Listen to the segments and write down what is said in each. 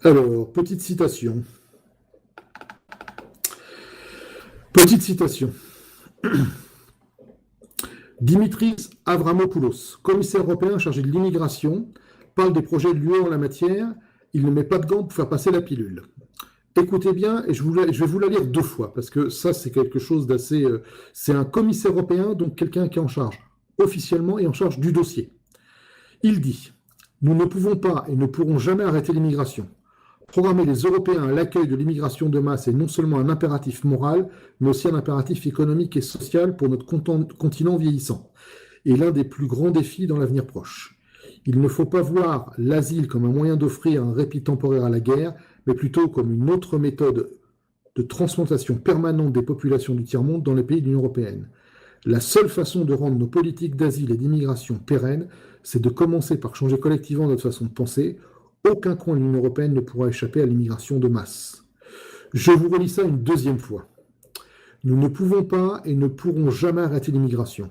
Alors, petite citation. Petite citation. Dimitris Avramopoulos, commissaire européen chargé de l'immigration, parle des projets de l'UE en la matière. Il ne met pas de gants pour faire passer la pilule. Écoutez bien, et je vais vous la lire deux fois, parce que ça, c'est quelque chose d'assez... c'est un commissaire européen, donc quelqu'un qui est en charge officiellement et en charge du dossier. Il dit, nous ne pouvons pas et ne pourrons jamais arrêter l'immigration. Programmer les Européens à l'accueil de l'immigration de masse est non seulement un impératif moral, mais aussi un impératif économique et social pour notre continent vieillissant, et l'un des plus grands défis dans l'avenir proche. Il ne faut pas voir l'asile comme un moyen d'offrir un répit temporaire à la guerre, mais plutôt comme une autre méthode de transplantation permanente des populations du tiers-monde dans les pays de l'Union européenne. La seule façon de rendre nos politiques d'asile et d'immigration pérennes, c'est de commencer par changer collectivement notre façon de penser. Aucun coin de l'Union européenne ne pourra échapper à l'immigration de masse. Je vous relis ça une deuxième fois. Nous ne pouvons pas et ne pourrons jamais arrêter l'immigration.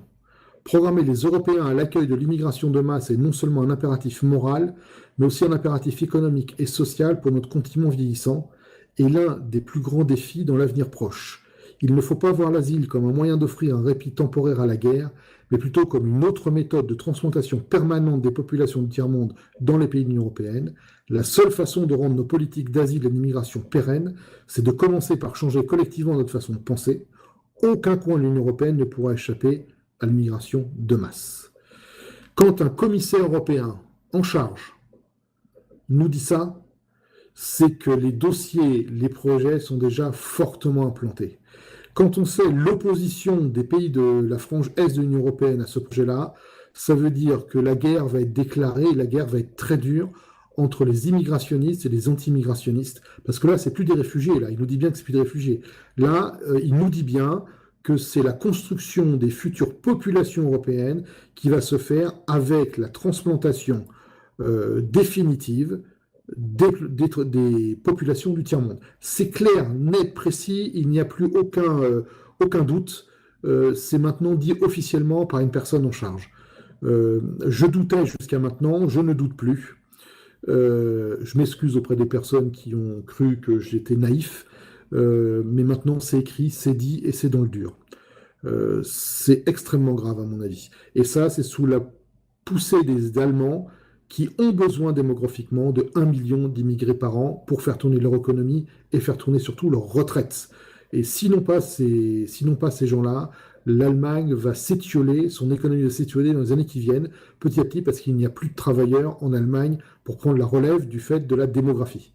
Programmer les Européens à l'accueil de l'immigration de masse est non seulement un impératif moral, mais aussi un impératif économique et social pour notre continent vieillissant, et l'un des plus grands défis dans l'avenir proche. Il ne faut pas voir l'asile comme un moyen d'offrir un répit temporaire à la guerre, mais plutôt comme une autre méthode de transplantation permanente des populations du tiers-monde dans les pays de l'Union européenne. La seule façon de rendre nos politiques d'asile et d'immigration pérennes, c'est de commencer par changer collectivement notre façon de penser. Aucun coin de l'Union européenne ne pourra échapper à l'immigration de masse. Quand un commissaire européen en charge nous dit ça, c'est que les dossiers, les projets sont déjà fortement implantés. Quand on sait l'opposition des pays de la frange Est de l'Union européenne à ce projet-là, ça veut dire que la guerre va être déclarée, et la guerre va être très dure entre les immigrationnistes et les anti-immigrationnistes. Parce que là, c'est plus des réfugiés, là. Il nous dit bien que c'est plus des réfugiés. Là, il nous dit bien que c'est la construction des futures populations européennes qui va se faire avec la transplantation définitive des populations du tiers-monde. C'est clair, net, précis, il n'y a plus aucun doute. C'est maintenant dit officiellement par une personne en charge. Je doutais jusqu'à maintenant, je ne doute plus. Je m'excuse auprès des personnes qui ont cru que j'étais naïf, mais maintenant c'est écrit, c'est dit et c'est dans le dur. C'est extrêmement grave à mon avis. Et ça, c'est sous la poussée des Allemands qui ont besoin démographiquement de 1 million d'immigrés par an pour faire tourner leur économie et faire tourner surtout leur retraite. Et sinon pas ces gens-là, l'Allemagne va s'étioler, son économie va s'étioler dans les années qui viennent, petit à petit, parce qu'il n'y a plus de travailleurs en Allemagne pour prendre la relève du fait de la démographie.